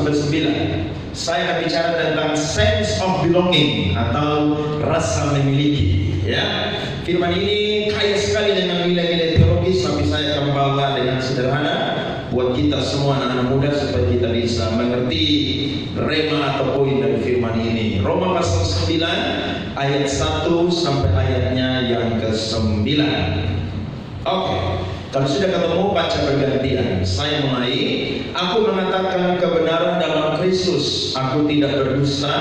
sampai 9. Saya akan bicara tentang sense of belonging atau rasa memiliki. Ya, firman ini kaya sekali dengan nilai-nilai teologis, tapi saya akan bawa dengan sederhana buat kita semua anak-anak muda supaya kita bisa mengerti rema atau poin dari firman ini. Roma pasal 9 ayat 1 sampai ayatnya yang ke-9. Oke, kalau sudah ketemu baca bergantian. Saya mulai. Aku mengatakan kebenaran dalam Kristus, aku tidak berdusta.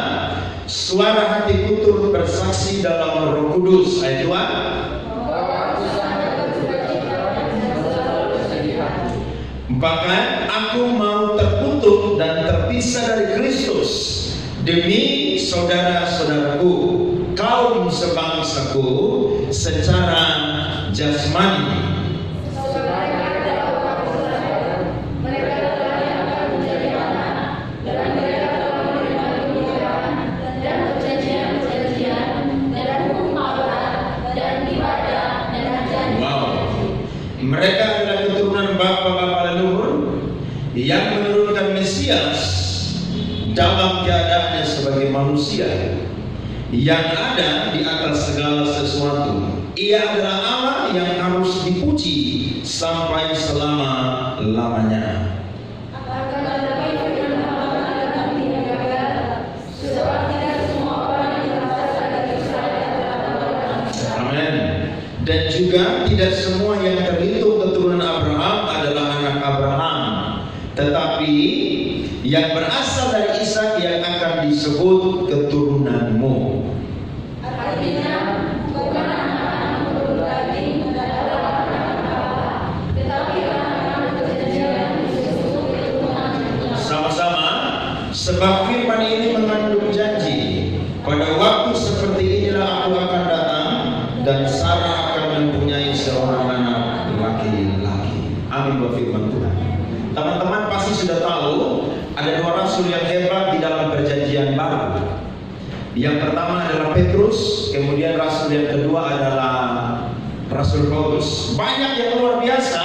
Suara hatiku turut bersaksi dalam Roh Kudus. Ayat 2. Bahkan aku mau terkutuk dan terpisah dari Kristus demi saudara-saudaraku, kaum sebangsaku secara jasmani. Mereka adalah keturunan bapa-bapa leluhur yang menurunkan Mesias dalam keadaannya sebagai manusia yang ada di atas segala sesuatu. Ia adalah Allah yang harus dipuji sampai selama-lamanya. Amin. Dan juga tidak semua yang terhitung keturunan Abraham adalah anak Abraham, tetapi yang berasal dari Ishak yang akan disebut keturunanmu. Artinya bukan anak-anak turun daging adalah anak Allah, tetapi anak-anak perjanjian disebut keturunanmu. Sama-sama, sebab firman ini mengandung janji. Pada waktu seperti inilah aku akan datang dan Sarah akan mempunyai seorang anak laki-laki. Amin buat firman Tuhan. Teman-teman pasti sudah tahu ada dua rasul yang hebat di dalam perjanjian baru. Yang pertama adalah Petrus, kemudian rasul yang kedua adalah Rasul Paulus. Banyak yang luar biasa,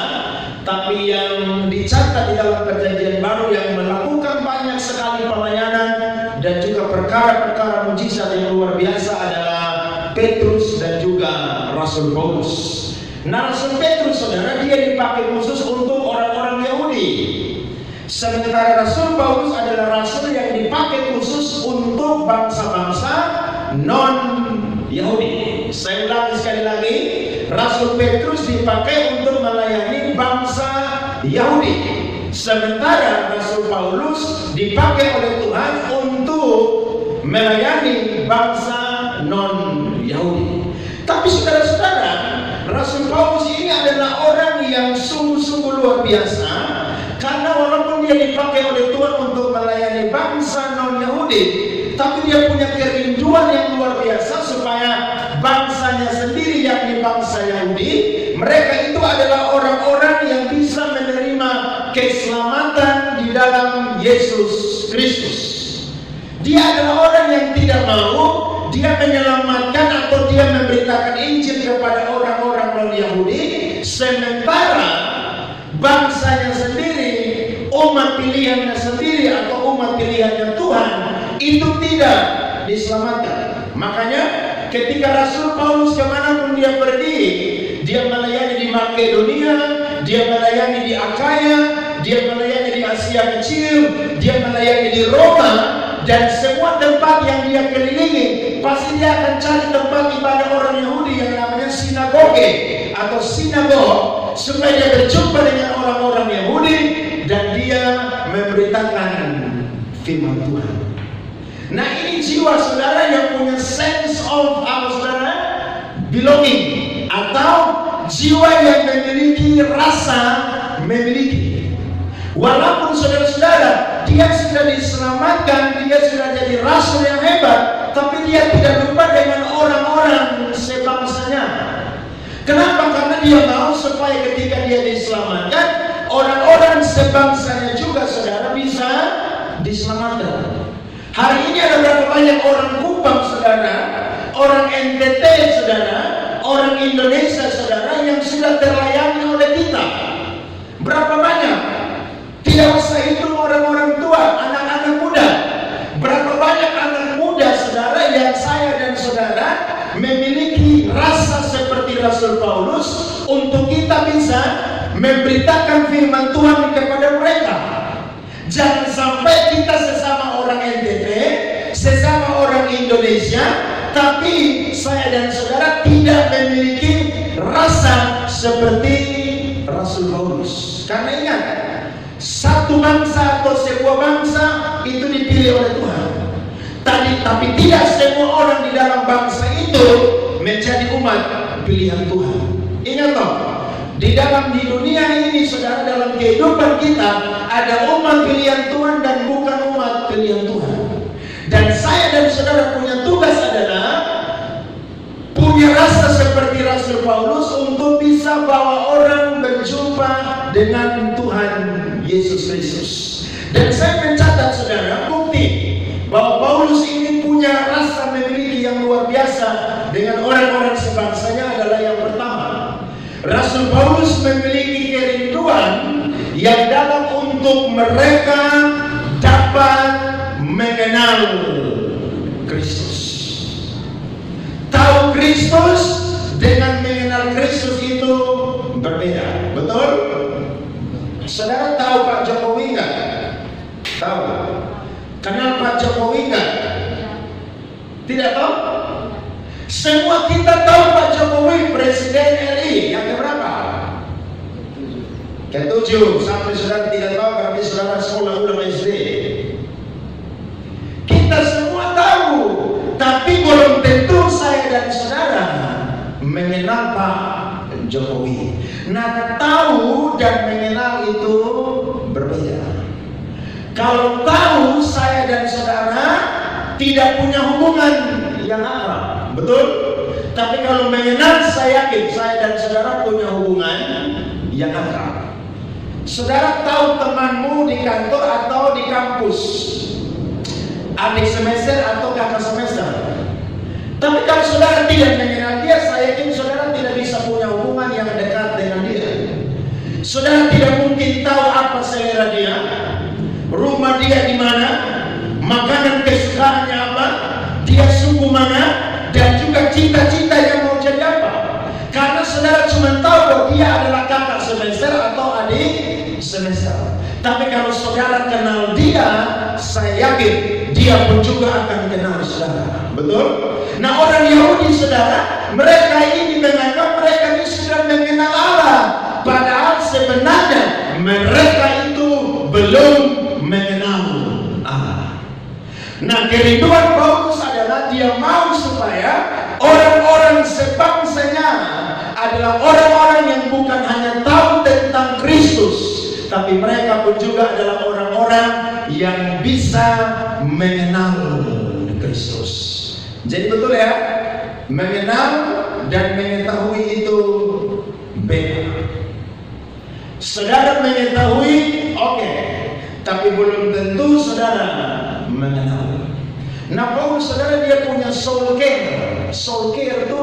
tapi yang dicatat di dalam perjanjian baru yang melakukan banyak sekali pelayanan dan juga perkara-perkara mujizat yang luar biasa adalah Petrus dan juga Rasul Paulus. Nah, Rasul Petrus, saudara, dia dipakai khusus untuk orang-orang Yahudi. Sementara Rasul Paulus adalah rasul yang dipakai khusus untuk bangsa-bangsa non-Yahudi. Saya ulangi sekali lagi, Rasul Petrus dipakai untuk melayani bangsa Yahudi. Sementara Rasul Paulus dipakai oleh Tuhan untuk melayani bangsa non-Yahudi. Tapi saudara-saudara, Rasul Paulus ini adalah orang yang sungguh-sungguh luar biasa, karena walaupun dia dipakai oleh Tuhan untuk melayani bangsa non-Yahudi, tapi dia punya kerinduan yang luar biasa supaya bangsanya sendiri, yakni bangsa Yahudi, mereka itu adalah orang-orang yang bisa menerima keselamatan di dalam Yesus Kristus. Dia adalah orang yang tidak mau dia menyelamatkan atau dia memberitakan Injil kepada orang-orang non-Yahudi, sementara bangsanya sendiri, umat pilihannya sendiri atau umat pilihannya Tuhan itu tidak diselamatkan. Makanya ketika Rasul Paulus kemanapun dia pergi, dia melayani di Makedonia, dia melayani di Akaya, dia melayani di Asia Kecil, dia melayani di Roma, dan semua tempat yang dia kelilingi, pasti dia akan cari tempat ibadah orang Yahudi yang namanya sinagoge atau sinagog, supaya dia berjumpa dengan orang-orang Yahudi dan dia memberitakan firman Tuhan. Nah, ini jiwa saudara yang punya sense of apa saudara? Belonging, atau jiwa yang memiliki rasa memiliki. Walaupun saudara-saudara dia sudah diselamatkan, dia sudah jadi rasul yang hebat, tapi dia tidak lupa dengan orang-orang sebangsanya. Kenapa? Karena dia mau supaya ketika dia diselamatkan, orang-orang sebangsanya juga saudara bisa diselamatkan. Hari ini ada berapa banyak orang Kupang saudara, orang NTT saudara, orang Indonesia saudara yang sudah terlayani oleh kita? Berapa banyak? Tidak usah hitung orang-orang tua, anak-anak memberitakan firman Tuhan kepada mereka. Jangan sampai kita sesama orang NTT, sesama orang Indonesia, tapi saya dan saudara tidak memiliki rasa seperti Rasul Paulus. Karena ingat, satu bangsa atau sebuah bangsa itu dipilih oleh Tuhan. Tapi tidak semua orang di dalam bangsa itu menjadi umat pilihan Tuhan. Ingat toh, di dunia ini saudara, dalam kehidupan kita ada umat pilihan Tuhan dan bukan umat pilihan Tuhan. Dan saya dan saudara punya tugas adalah punya rasa seperti Rasul Paulus untuk bisa bawa orang berjumpa dengan Tuhan Yesus Kristus. Dan saya mencatat saudara bukti bahwa Paulus ini punya rasa memiliki yang luar biasa dengan orang-orang sebangsanya adalah yang pertama, Rasul Paulus memiliki kerinduan yang dalam untuk mereka dapat mengenal Kristus. Tahu Kristus dengan mengenal Kristus itu berbeda, betul? Saudara tahu Pak Jokowi nggak? Tahu? Kenal Pak Jokowi nggak? Tidak tahu? Semua kita tahu Pak Jokowi Presiden RI yang keberapa? Ketujuh. Sampai saudara tidak tahu berarti saudara sekolah ulang SD. Kita semua tahu, tapi belum tentu saya dan saudara mengenal Pak Jokowi. Nah, tahu dan mengenal itu berbeda. Kalau tahu saya dan saudara tidak punya hubungan yang akrab, betul? Tapi kalau mengenal, saya yakin saya dan saudara punya hubungan yang akrab. Saudara tahu temanmu di kantor atau di kampus, adik semester atau kakak semester. Tapi kalau saudara tidak mengenal dia, saya yakin saudara tidak bisa punya hubungan yang dekat dengan dia. Saudara tidak mungkin tahu apa selera dia, rumah dia di mana, makanan kesukaannya apa, dia suku mana, dan juga cita-cita yang mau jadi apa. Karena saudara cuma tahu bahwa dia adalah kakak semester atau adik semester. Tapi kalau saudara kenal dia, saya yakin dia pun juga akan kenal saudara. Betul? Nah, orang Yahudi saudara, mereka ini menganggap mereka ini sudah mengenal Allah, padahal sebenarnya mereka itu belum mengenal Allah. Nah, kerinduan Paulus adalah dia mau supaya orang-orang sebangsanya adalah orang-orang yang bukan hanya tahu tentang Kristus, tapi mereka pun juga adalah orang-orang yang bisa mengenal Kristus. Jadi betul ya, mengenal dan mengetahui itu beda. Saudara mengetahui, oke, tapi belum tentu saudara mengenal. Nah, Paulus saudara dia punya soul care. Soul care itu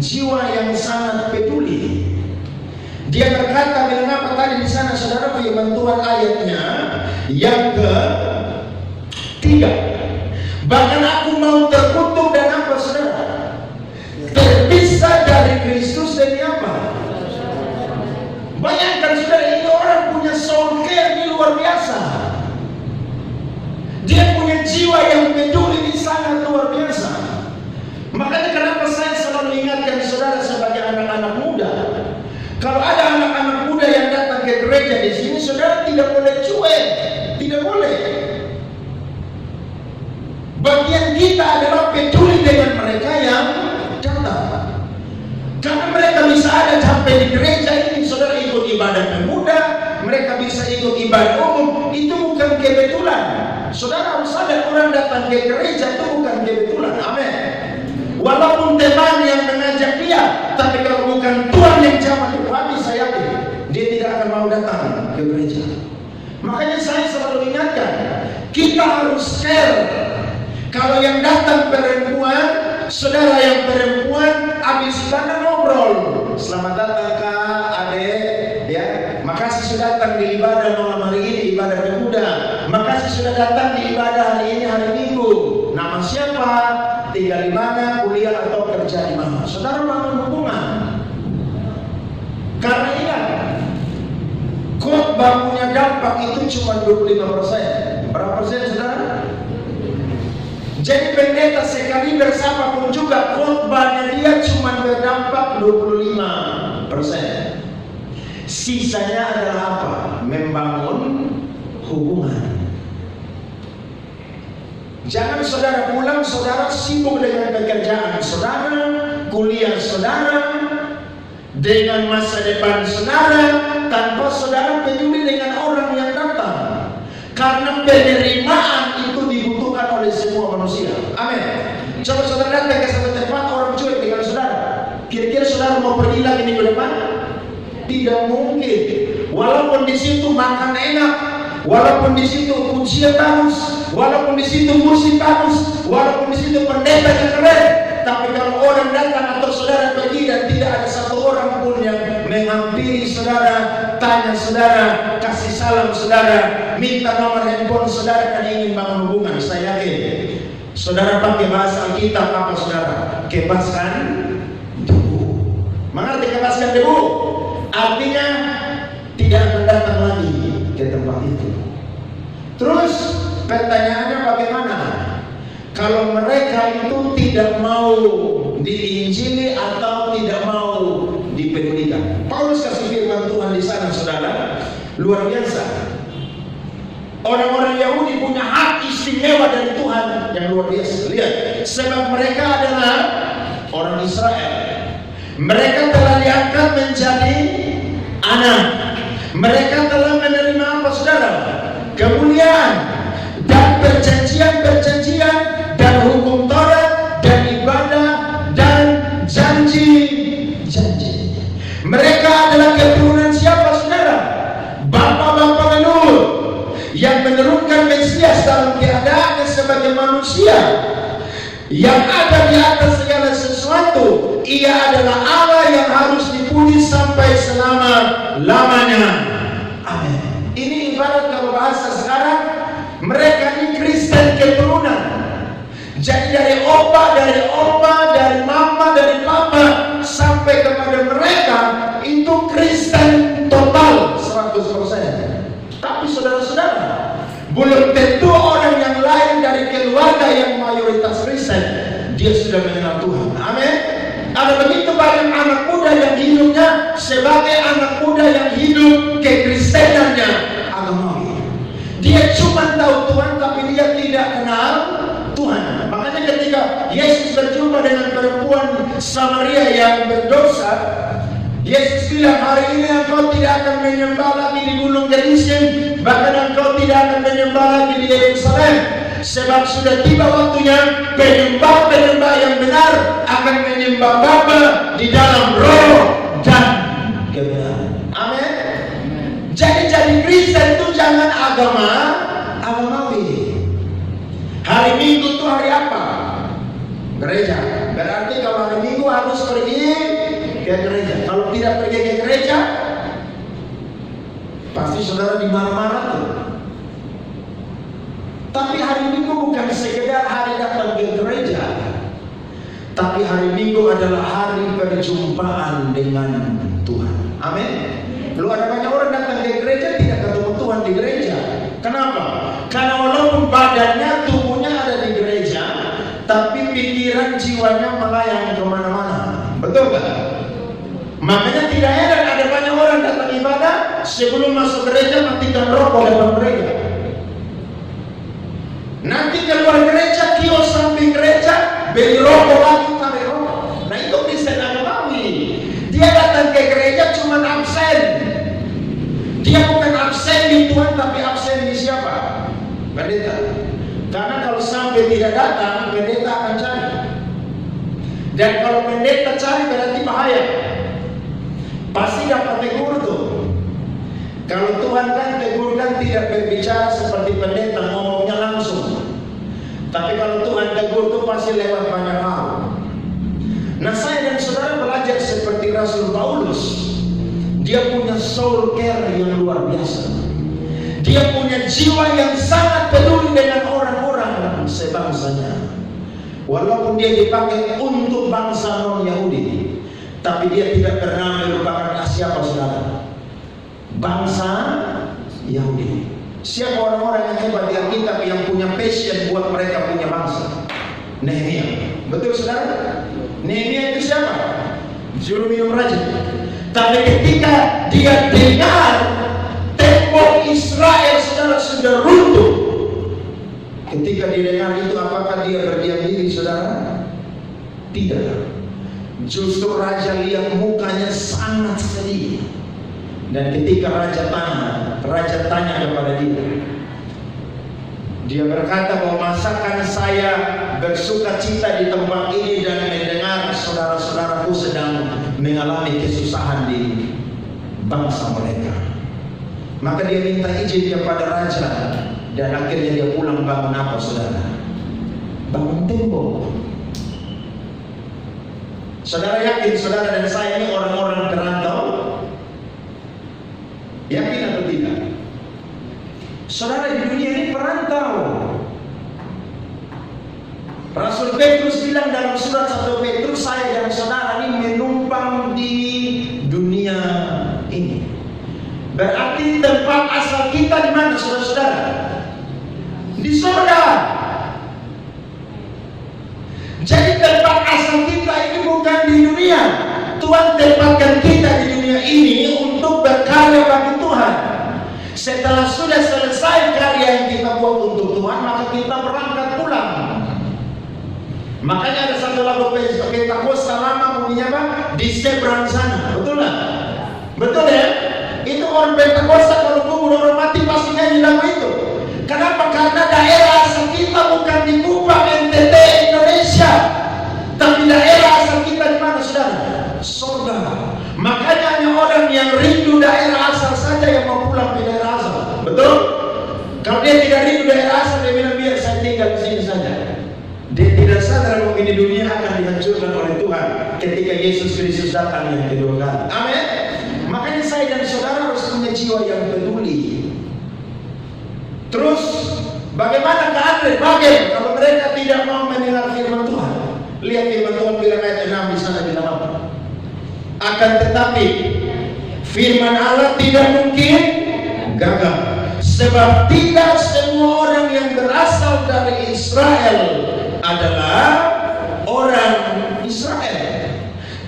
jiwa yang sangat peduli. Dia berkata, bilang apa tadi di sana saudara, firman Tuhan ayatnya yang ke-3. Bahkan aku mau terkutuk dan apa saudara? Terpisah dari Kristus demi apa? Bayangkan saudara, ini orang punya soul care ini luar biasa. Dia punya jiwa yang peduli ini sangat luar biasa. Makanya kenapa saya selalu ingatkan saudara sebagai anak-anak muda, kalau ada anak-anak muda yang datang ke gereja di sini, saudara tidak boleh cuek, tidak boleh. Bagian kita adalah peduli dengan mereka yang datang. Karena mereka bisa ada sampai di gereja ini, saudara ikut ibadah pemuda, mereka bisa ikut ibadah umum, itu bukan kebetulan. Saudara harus sadar, orang datang ke gereja itu bukan kebetulan. Amin. Walaupun teman yang mengajak dia, tapi kalau bukan Tuhan yang jamah di saya yakin dia tidak akan mau datang ke gereja. Makanya saya selalu ingatkan, kita harus care. Kalau yang datang perempuan, saudara yang perempuan, habis ibadah ngobrol, selamat datang kak, adek, ya, makasih sudah datang di ibadah malam hari ini, ibadah pemuda, makasih sudah datang di ibadah hari ini, hari Minggu, nama siapa, tinggal di mana, kuliah atau kerja di mana. Saudara bangun hubungan. Karena ingat, khotbah punya dampak itu cuma 25%. Berapa persen, saudara? Jadi pendeta sekali bersama pun juga khotbahnya dia cuma berdampak 25%. Sisanya adalah apa? Membangun hubungan. Jangan saudara pulang, saudara sibuk dengan pekerjaan saudara, kuliah saudara, dengan masa depan saudara, tanpa saudara peduli dengan orang yang datang. Karena penerimaan itu dibutuhkan oleh semua manusia. Amin. Coba saudara datang ke satu tempat, orang cuek dengan saudara. Kira-kira saudara mau pergi lagi minggu depan? Tidak mungkin. Walaupun di situ makan enak, walaupun di situ pujian bagus, walaupun di situ musik bagus, walaupun di situ pendeta yang keren, tapi kalau orang datang atau saudara pergi dan tidak ada satu orang pun yang menghampiri saudara, tanya saudara, kasih salam saudara, minta nomor handphone saudara, kan ingin bangun hubungan, saya yakin saudara pakai bahasa Alkitab apa saudara? Kebaskan debu. Mengerti kebaskan debu? Artinya tidak akan datang lagi ke tempat itu. Terus pertanyaannya bagaimana? Kalau mereka itu tidak mau diinjili atau tidak mau dipedulikan. Paulus kasih firman Tuhan di sana saudara, luar biasa. Orang-orang Yahudi punya hak istimewa dari Tuhan yang luar biasa. Lihat, sebab mereka adalah orang Israel. Mereka telah diangkat menjadi anak. Mereka telah menerima apa saudara? Kemuliaan dan perjanjian-perjanjian dan hukum Taurat dan ibadah dan janji-janji. Mereka adalah keturunan siapa saudara? Bapa-bapa leluhur yang menurunkan Mesias dalam keadaannya sebagai manusia yang ada di atas segala sesuatu. Ia adalah Allah yang harus dipuji sampai selama-lamanya. Amin. Ini ibarat kalau bahasa sekarang, mereka ini Kristen keturunan. Jadi dari opa, dari mama, dari papa sampai kepada mereka itu Kristen total 100%. Tapi saudara-saudara, belum tentu orang yang lain dari keluarga yang mayoritas Kristen dia sudah mengenal Tuhan. Amin. Ada begitu banyak anak muda yang hidupnya sebagai anak muda yang hidup kekristenannya agamawi. Dia cuma tahu Tuhan tapi dia tidak kenal Tuhan. Makanya ketika Yesus berjumpa dengan perempuan Samaria yang berdosa, Yesus bilang, hari ini engkau tidak akan menyembah lagi di Gunung Gerizim, bahkan engkau tidak akan menyembah lagi di Yerusalem, sebab sudah tiba waktunya penyembah-penyembah yang benar akan menyembah Bapa di dalam roh dan kebenaran. Amin. Jadi Kristen itu jangan agamawi. Hari Minggu itu hari apa? Gereja. Berarti kalau hari Minggu harus pergi ke gereja. Kalau tidak pergi ke gereja, pasti saudara dimarah-marah tuh. Tapi hari Minggu bukan sekedar hari datang ke gereja, tapi hari Minggu adalah hari perjumpaan dengan Tuhan. Amin. Lu ada banyak orang datang ke gereja tidak ketemu Tuhan di gereja. Kenapa? Karena walaupun badannya, tubuhnya ada di gereja, tapi pikiran jiwanya melayang kemana-mana. Betul gak? Makanya tidak heran ada banyak orang datang ibadah, sebelum masuk gereja matikan rokok dalam gereja. Nanti keluar gereja, kios samping gereja, beli rokok lagi, tarik rokok. Nah itu Kristen agamawi. Dia datang ke gereja cuma absen. Dia bukan absen di Tuhan, tapi absen di siapa? Pendeta. Karena kalau sampai tidak datang, pendeta akan cari. Dan kalau pendeta cari berarti bahaya. Pasti dapat tegur tuh. Kalau Tuhan kan tegur kan tidak berbicara seperti pendeta ngomongnya langsung. Tapi kalau Tuhan tegur tuh pasti lewat banyak hal. Nah saya dan saudara belajar seperti Rasul Paulus. Dia punya soul care yang luar biasa. Dia punya jiwa yang sangat peduli dengan orang-orang sebangsanya. Walaupun dia dipakai untuk bangsa non-Yahudi, tapi dia tidak pernah melupakan siapa saudara? bangsa Yahudi. Siapa orang-orang yang hebat di Alkitab yang punya passion buat mereka punya bangsa? Nehemia. Betul saudara? Nehemia itu siapa? Juru minum rajin. Tapi ketika dia dengar tembok Israel saudara sudah runtuh, ketika dia dengar itu, apakah dia berdiam diri saudara? Tidak. Justru raja lihat mukanya sangat sedih. Dan ketika raja tanya kepada dia berkata bahwa masakan saya bersuka cita di tempat ini dan mendengar saudara-saudaraku sedang mengalami kesusahan di bangsa mereka. Maka dia minta izin kepada raja, dan akhirnya dia pulang. Bangun apa saudara? Bangun tembok. Saudara yakin saudara dan saya ini orang-orang perantau? Yakin atau tidak? Saudara, di dunia ini perantau. Rasul Petrus bilang dalam surat 1 Petrus, saya dan saudara ini menumpang di dunia ini. Berarti tempat asal kita di mana saudara-saudara? Di surga. Jadi tempat asal kita ini bukan di dunia. Tuhan tempatkan kita di dunia ini untuk berkarya bagi Tuhan. Setelah sudah selesai karya yang kita buat untuk Tuhan, maka kita berangkat pulang. Makanya ada satu lagu Pentakosta lama bunyinya apa? Di seberang sana. Betul lah? Betul ya? Itu orang Pentakosta kalau kubur orang mati pasti nyanyi lagu itu. Kenapa? Karena daerah asal kita bukan di Kupang, NTT, Indonesia, tapi daerah asal kita di mana saudara? Surga. Makanya hanya orang yang rindu daerah asal saja yang mau pulang ke daerah asal. Betul? Kalau dia tidak rindu daerah asal, dia bilang biar saya tinggal di sini saja. Dia tidak sadar bahwa ini dunia akan dihancurkan oleh Tuhan ketika Yesus Kristus datang yang kedua kali. Amin. Makanya saya dan saudara harus punya jiwa yang peduli. Terus bagaimana keadaan kalau mereka tidak mau mendengar firman Tuhan? Lihat firman Tuhan bilang ayat 6 di sana bilang apa? Akan tetapi firman Allah tidak mungkin gagal, sebab tidak semua orang yang berasal dari Israel adalah orang Israel,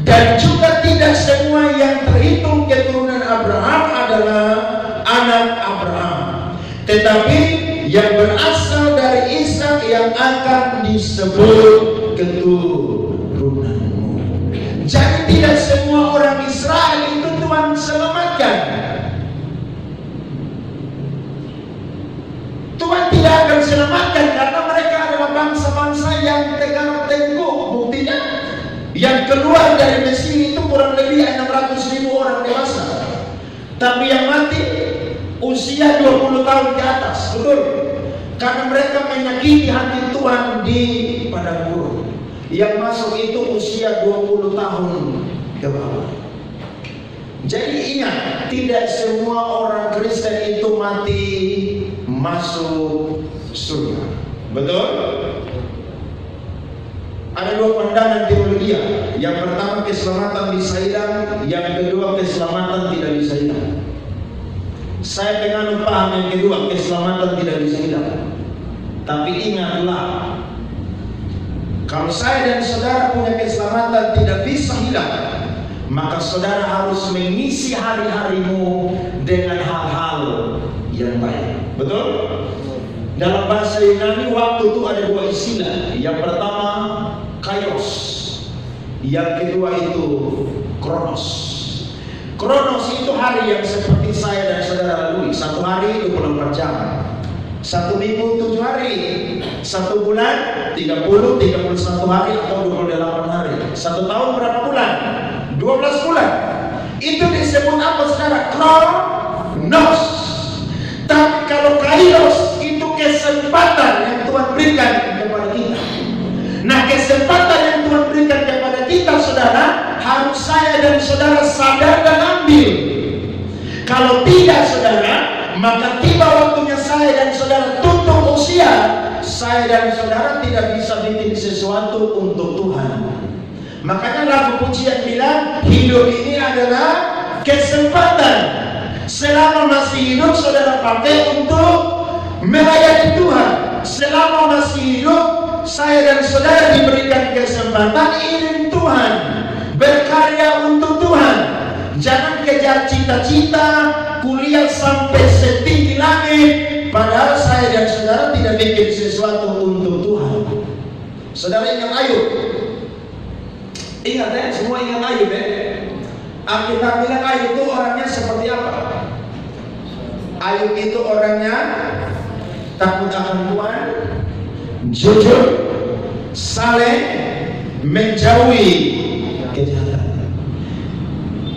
dan juga tidak semua yang terhitung keturunan Abraham adalah anak Abraham, tetapi yang berasal dari Ishak yang akan disebut keturunanmu. Jadi tidak semua orang Israel itu Tuhan selamatkan. Tuhan tidak akan selamatkan karena mereka adalah bangsa-bangsa yang tegak tengkuk. Buktinya yang keluar dari Mesir itu kurang lebih 600.000 orang dewasa, tapi yang mati usia 20 tahun ke atas. Betul? Karena mereka menyakiti hati Tuhan di padang gurun. Yang masuk itu usia 20 tahun ke bawah. Jadi ingat, tidak semua orang Kristen itu mati masuk surga. Betul? Ada dua pandangan teologi. Yang pertama keselamatan bisa hilang, yang kedua keselamatan tidak bisa hilang. Saya penganut paham yang kedua, keselamatan tidak bisa hilang. Tapi ingatlah, kalau saya dan saudara punya keselamatan tidak bisa hilang, maka saudara harus mengisi hari-harimu dengan hal-hal yang baik. Betul? Dalam bahasa Yunani waktu itu ada dua istilah. Yang pertama kairos, yang kedua itu kronos. Kronos itu hari yang seperti saya dan saudara lalui. Satu hari 24 jam, satu minggu 7 hari, satu bulan 30, 31 hari atau 28 hari. Satu tahun berapa bulan? 12 bulan. Itu disebut apa saudara? Kronos. Tapi kalau kairos itu kesempatan yang Tuhan berikan kepada kita. Nah, kesempatan yang Tuhan berikan kepada kita saudara, harus saya dan saudara sadar dan ambil. Kalau tidak saudara, maka tiba waktunya saya dan saudara tutup usia, saya dan saudara tidak bisa bikin sesuatu untuk Tuhan. Makanya lagu pujian bilang hidup ini adalah kesempatan. Selama masih hidup, saudara pakai untuk melayani Tuhan. Selama masih hidup, saya dan saudara diberikan kesempatan iring Tuhan, berkarya untuk Tuhan. Jangan kejar cita-cita kuliah sampai setinggi langit, padahal saya dan saudara tidak bikin sesuatu untuk Tuhan. Saudara ingat Ayub? Ingat ya, semua ingat Ayub ya. Alkitab bilang Ayub itu orangnya seperti apa? Ayub itu orangnya takut akan Tuhan, jujur, saleh, menjauhi kejahatan.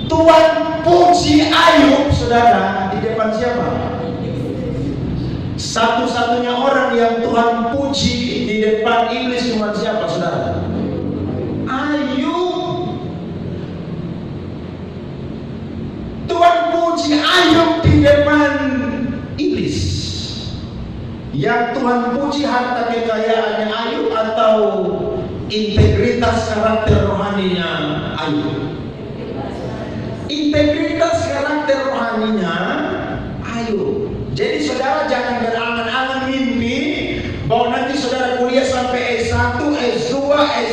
Tuhan puji Ayub, saudara, di depan siapa? Satu-satunya orang yang Tuhan puji di depan iblis cuma siapa, saudara? Ayub. Tuhan puji Ayub di depan iblis. Yang Tuhan puji harta kekayaannya Ayub atau integritas karakter rohaninya Ayub? Integritas karakter rohaninya Ayub. Jadi saudara jangan berangan-angan mimpi bahwa nanti saudara kuliah sampai S1, S2,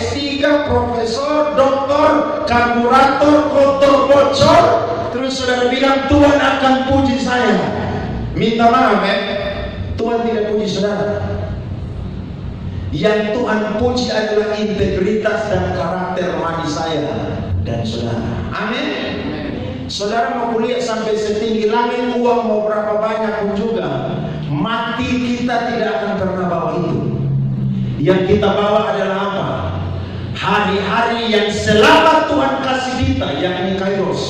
S3, profesor, doktor, karburator, kotor, bocor, terus saudara bilang Tuhan akan puji saya. Minta maaf ya, Tuhan tidak puji saudara. Yang Tuhan puji adalah integritas dan karakter rohani saya dan saudara. Amin. Saudara mau kuliah sampai setinggi langit, uang mau berapa banyak pun juga, mati kita tidak akan pernah bawa itu. Yang kita bawa adalah apa? Hari-hari yang selamat Tuhan kasih kita, yakni Kairos,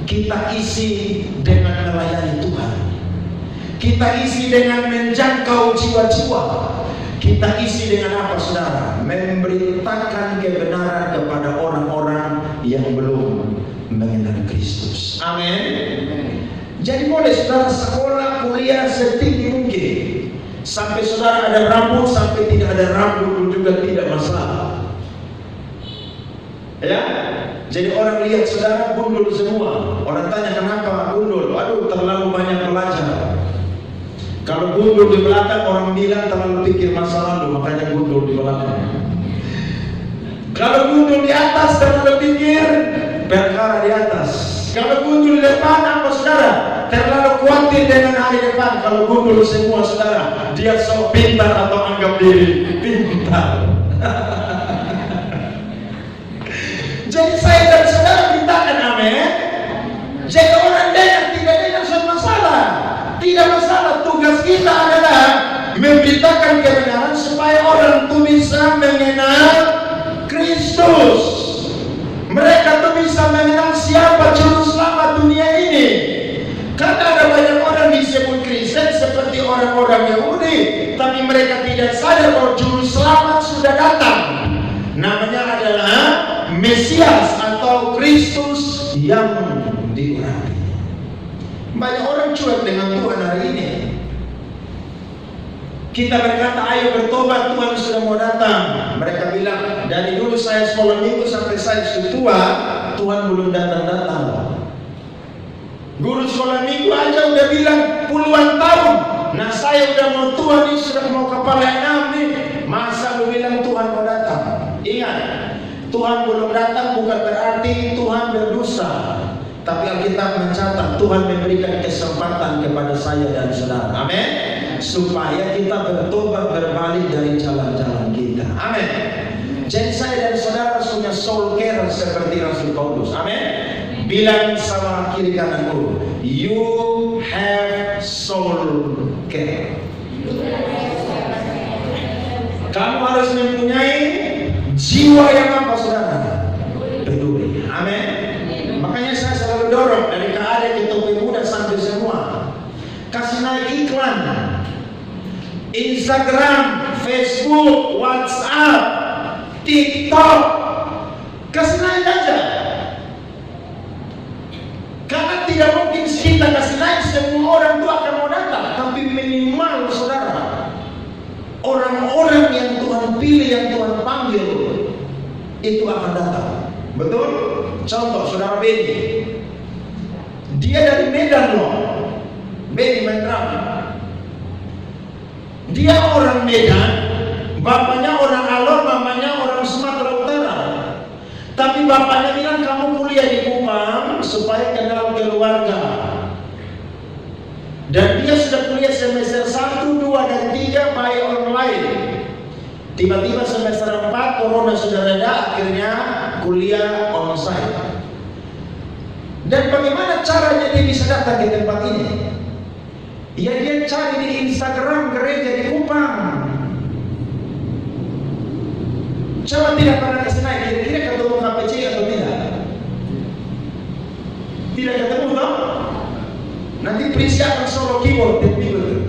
kita isi dengan melayani Tuhan. Kita isi dengan menjangkau jiwa-jiwa. Kita isi dengan apa, saudara? Memberitakan kebenaran kepada orang-orang yang belum mengenal Kristus. Amin. Jadi boleh saudara sekolah, kuliah setinggi mungkin. Sampai saudara ada rambut, sampai tidak ada rambut juga tidak masalah. Ya. Jadi orang lihat saudara gundul semua. Orang tanya kenapa gundul? Aduh, terlalu banyak belajar. Kalau gundul di belakang, orang bilang terlalu pikir masa lalu, makanya gundul di belakang. Kalau gundul di atas, terlalu pikir perkara di atas. Kalau gundul di depan, apa saudara? Terlalu khawatir dengan hari depan. Kalau gundul semua saudara, dia sok pintar atau anggap diri pintar. Jadi saya dan saudara mintakan amin. Jadi orang dengar tidak dengar suatu masalah. Tidak masalah. Tugas kita adalah memberitakan kebenaran supaya orang itu bisa mengenal Kristus. Mereka tuh bisa mengenal siapa juru selamat dunia ini. Karena ada banyak orang disebut Kristen seperti orang-orang Yahudi, tapi mereka tidak sadar bahwa juru selamat sudah datang. Namanya adalah Mesias atau Kristus yang diurapi. Banyak orang cuek dengan Tuhan hari ini. Kita berkata ayo bertobat, Tuhan sudah mau datang. Mereka bilang dari dulu saya sekolah minggu sampai saya sudah tua, Tuhan belum datang-datang. Guru sekolah minggu aja udah bilang puluhan tahun. Nah saya udah mau tua nih, sudah mau kepala 6 nih. Masa lu bilang Tuhan mau datang? Ingat, Tuhan belum datang bukan berarti Tuhan berdosa. Tapi Alkitab mencatat Tuhan memberikan kesempatan kepada saya dan saudara. Amin. Supaya kita bertobat, berbalik dari jalan-jalan kita. Amin. Jadi saya dan saudara punya soul care seperti Rasul Paulus. Amin. Bilang sama kiri kananku, you have soul care. Kamu harus mempunyai jiwa yang apa, saudara? Peduli. Amin. Makanya saya selalu dorong dari KAD ke Topi Muda sampai semua, kasih naik iklan Instagram, Facebook, WhatsApp, TikTok, kasih naik aja. Karena tidak mungkin kita kasih naik semua orang itu akan mau datang, tapi minimal saudara, orang-orang yang Tuhan pilih, yang Tuhan panggil itu akan datang. Betul? Contoh saudara Beni, Dia dari Medan loh, Benny main drum. Dia orang Medan, bapaknya orang Alor, mamanya orang Sumatera Utara. Tapi bapaknya bilang kamu kuliah di Kupang supaya kenal keluarga. Dan dia sudah kuliah semester 1, 2, dan 3 by online. Tiba-tiba semester 4 corona sudah reda, akhirnya kuliah onsite. Dan bagaimana caranya dia bisa datang di tempat ini? Ya dia cari di Instagram gereja di Kupang. Coba tidak pernah ke sana, kira-kira ketemu KPC atau tidak? Tidak ketemu toh? Nanti Prisi akan solo keyboard dan keyboard.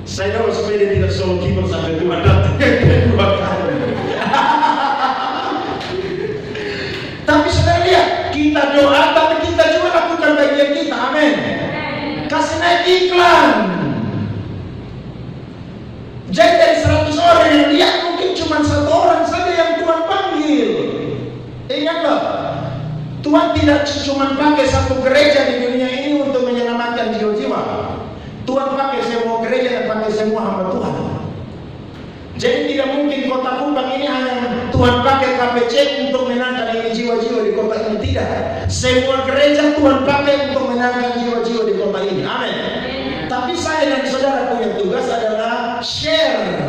Saya tahu supaya dia tidak solo keyboard sampai Tuhan datang kedua kali. Tapi saudara lihat, kita doa tapi kita juga lakukan bagian kita, amin. Kasih naik iklan. Jadi dari 100 orang yang lihat mungkin cuma 1 orang saja yang Tuhan panggil. Ingatlah, Tuhan tidak cuma pakai satu gereja di dunia ini untuk menyelamatkan jiwa-jiwa. Tuhan pakai semua gereja dan pakai semua hamba Tuhan. Jadi tidak mungkin kota Kupang ini hanya Tuhan pakai KPC untuk menangkan ini jiwa-jiwa di kota ini, tidak. Semua gereja Tuhan pakai untuk menangkan jiwa-jiwa di kota ini, amin. Tapi saya dan saudara punya tugas adalah share,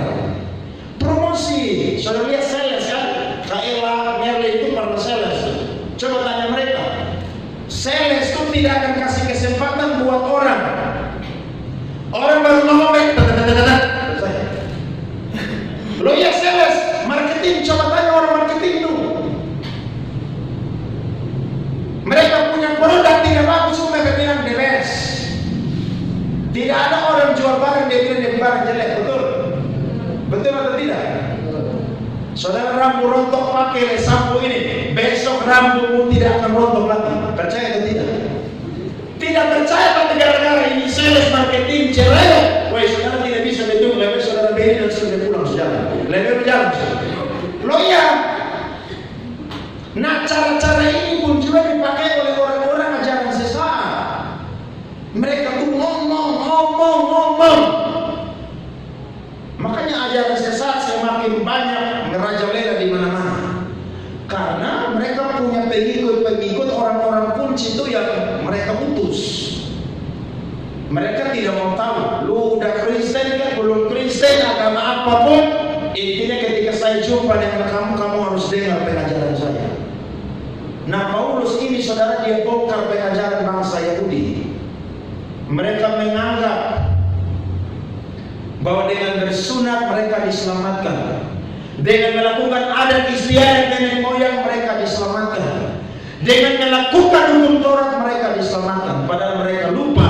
promosi. Saudara lihat sales kan, Kaela, Merle itu para sales. Coba tanya mereka, sales itu tidak akan kasih kesempatan buat orang baru ngomong, lo ya sales, marketing, coba tanya orang marketing itu. Mereka punya produk tidak bagus, mereka bilang the best. Tidak ada orang jual barang dia bilang dia barang jelek, betul? Betul atau tidak? Saudara rambut rontok pakai sampo ini, besok rambutmu tidak akan rontok lagi. Percaya atau tidak? Tidak percaya tapi gara-gara ini sales marketing jelek. Wah, saudara tidak bisa betul, lebih saudara beri dan sudah pulang saudara. Lebih berjalan. Lo ya. Nah, cara-cara ini pun juga dipakai oleh orang-orang ajaran sesat. Mereka tuh ngomong. Makanya ajaran sesat semakin banyak merajalela di mana-mana. Karena mereka punya pengikut orang-orang kunci itu yang mereka utus. Mereka tidak mau tahu, lu udah Kristen kan, belum Kristen, agama apapun. Intinya ketika saya jumpa dengan kamu harus dengar pengajaran saya. Nah, Paulus ini saudara dia bongkar pengajaran bangsa Yahudi. Mereka menganggap bahwa dengan bersunat mereka diselamatkan, dengan melakukan adat istiadat nenek moyang mereka diselamatkan, dengan melakukan hukum Taurat mereka diselamatkan. Padahal mereka lupa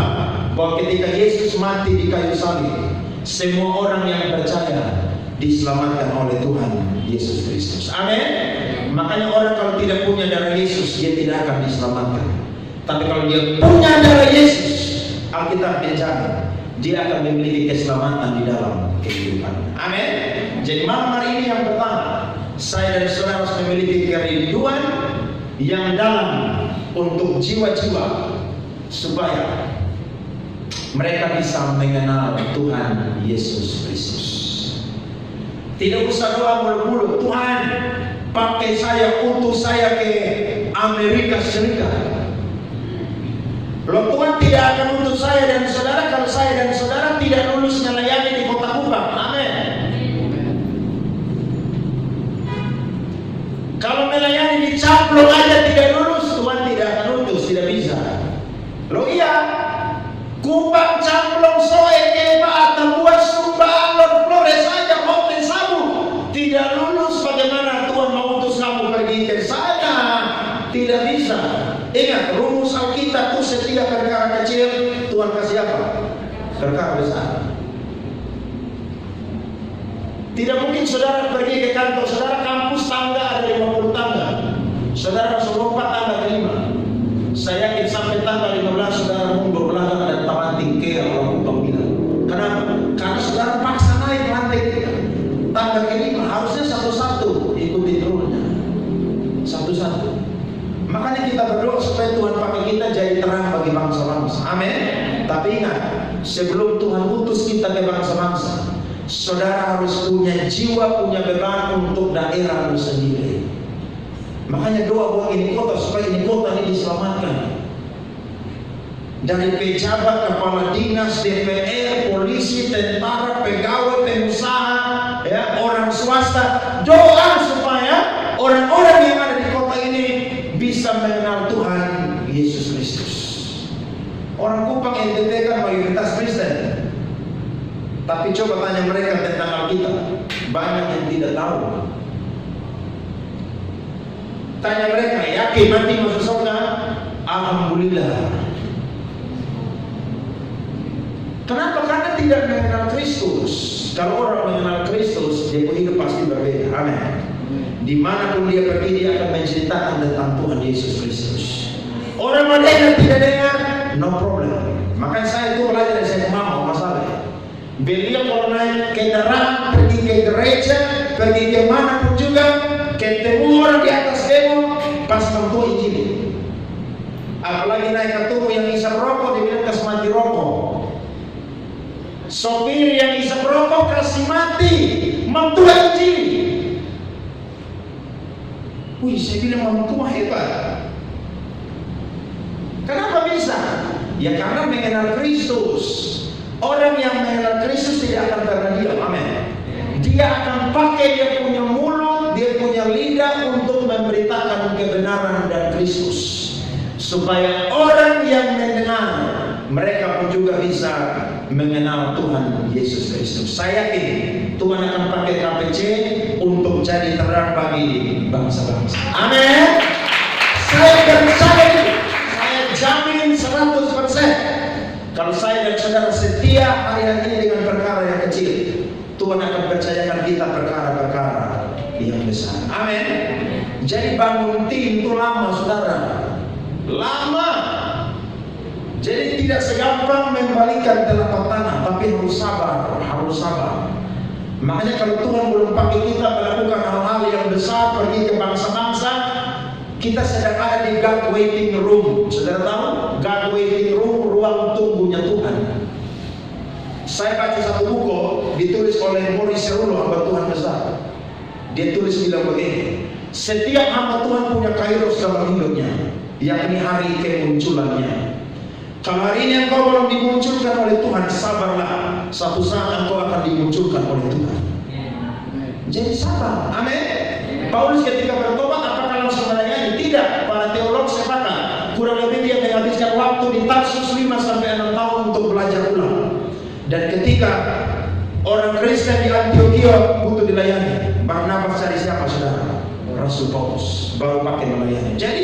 bahwa ketika Yesus mati di kayu salib, semua orang yang percaya diselamatkan oleh Tuhan Yesus Kristus. Amin. Makanya orang kalau tidak punya darah Yesus, dia tidak akan diselamatkan. Tapi kalau dia punya darah Yesus, Alkitab menjamin dia akan memiliki keselamatan di dalam kehidupan. Amin. Jadi malam hari ini yang pertama, saya dan saudara harus memiliki kerinduan yang dalam untuk jiwa-jiwa supaya mereka bisa mengenal Tuhan Yesus Kristus. Tidak usah doa mulu-mulu, Tuhan pakai saya, utus saya ke Amerika Serikat. Loh, Tuhan tidak akan utus saya dan saudara kalau saya dan saudara tidak lulus melayani di kota Kupang. Amin. Kalau melayani di Camplong aja tidak lulus, Tuhan tidak akan utus, tidak bisa. Loh iya, Kupang, Camplong, Soe, Keba, Atabuas, Sumba, Alor, Flores aja, Hotel Sabu tidak lulus, bagaimana Tuhan mau utus kamu pergi ke sana? Tidak bisa. Ingat, rumus Alkitab itu setiap perkara kecil Tuhan kasih apa? Perkara besar. Tidak mungkin saudara pergi ke kantor, saudara kampus tangga ada 50 tangga, saudara langsung lompat tangga ke-5. Saya yakin sampai tangga 15 saudara mundur belakang dan taman tinggi orang Kupang bilang. Kenapa? Karena saudara paksa naik lantai tangga ke-5, harusnya satu-satu ikuti turunnya. bangsa-bangsa. Amin. Tapi ingat, sebelum Tuhan utus kita ke bangsa-bangsa, saudara harus punya jiwa, punya beban untuk daerahmu sendiri. Makanya doa buat ini kota, supaya ini kota ini diselamatkan. Dari pejabat, kepala dinas, DPR, polisi, tentara, pegawai, pengusaha, ya, orang swasta, doa supaya orang-orang yang ada di kota ini bisa mengenal Tuhan Yesus Kristus. Orang Kupang NTT kan mayoritas Kristen, tapi coba tanya mereka tentang Alkitab, banyak yang tidak tahu. Tanya mereka, yakin mati masuk surga? Alhamdulillah. Kenapa? Karena tidak mengenal Kristus. Kalau orang mengenal Kristus, dia hidup pasti berbeda. Amin. Dimanapun dia pergi, dia akan menceritakan tentang Tuhan Yesus Kristus. Orang modern tidak dengar, no problem. Makanya saya itu belajar dari saya mau masalah. Beliau kalau naik kendaraan, pergi ke gereja, pergi ke mana pun juga, ketemu orang di atas demo, pas mentua Injil. Apalagi naik ketemu yang isap rokok, dia bilang kasih mati rokok. Sopir yang isap rokok kasih mati, mentua Injil. Wih, saya bilang mentua hebat. Kenapa bisa? Ya karena mengenal Kristus. Orang yang mengenal Kristus tidak akan pernah diam. Amin. Dia akan pakai dia punya mulut, dia punya lidah untuk memberitakan kebenaran dan Kristus, supaya orang yang mendengar, mereka pun juga bisa mengenal Tuhan Yesus Kristus. Saya yakin Tuhan akan pakai KPC untuk jadi terang bagi bangsa-bangsa. Amin. Saya percaya itu. Saya jamin 100%. Kalau saya dan saudara setia hari-hari ini dengan perkara yang kecil, Tuhan akan percayakan kita perkara-perkara yang besar. Amin. Jadi bangun tim itu lama, saudara. Lama. Jadi tidak segampang membalikan telapak tangan, tapi harus sabar, harus sabar. Makanya kalau Tuhan belum pakai kita melakukan hal-hal yang besar, pergi ke bangsa-bangsa, kita sedang ada di God waiting room. Saudara tahu? God waiting room, ruang tunggunya Tuhan. Saya baca satu buku ditulis oleh Maurice Cerullo, hamba Tuhan besar. Dia tulis bilang begini, setiap hamba Tuhan punya kairos dalam hidupnya, yakni hari kemunculannya. Kalau hari ini engkau belum dimunculkan oleh Tuhan, sabarlah, satu saat engkau akan dimunculkan oleh Tuhan. Jadi sabar. Amin. Paulus ketika bertobat apakah langsung melayani? Tidak. Para teolog sepakat kurang lebih dia menghabiskan waktu di Tarsus 5-6 tahun untuk belajar ulang. Dan ketika orang Kristen di Antioquia butuh dilayani, Barnabas cari siapa, saudara? Rasul Paulus, baru pakai melayani. Jadi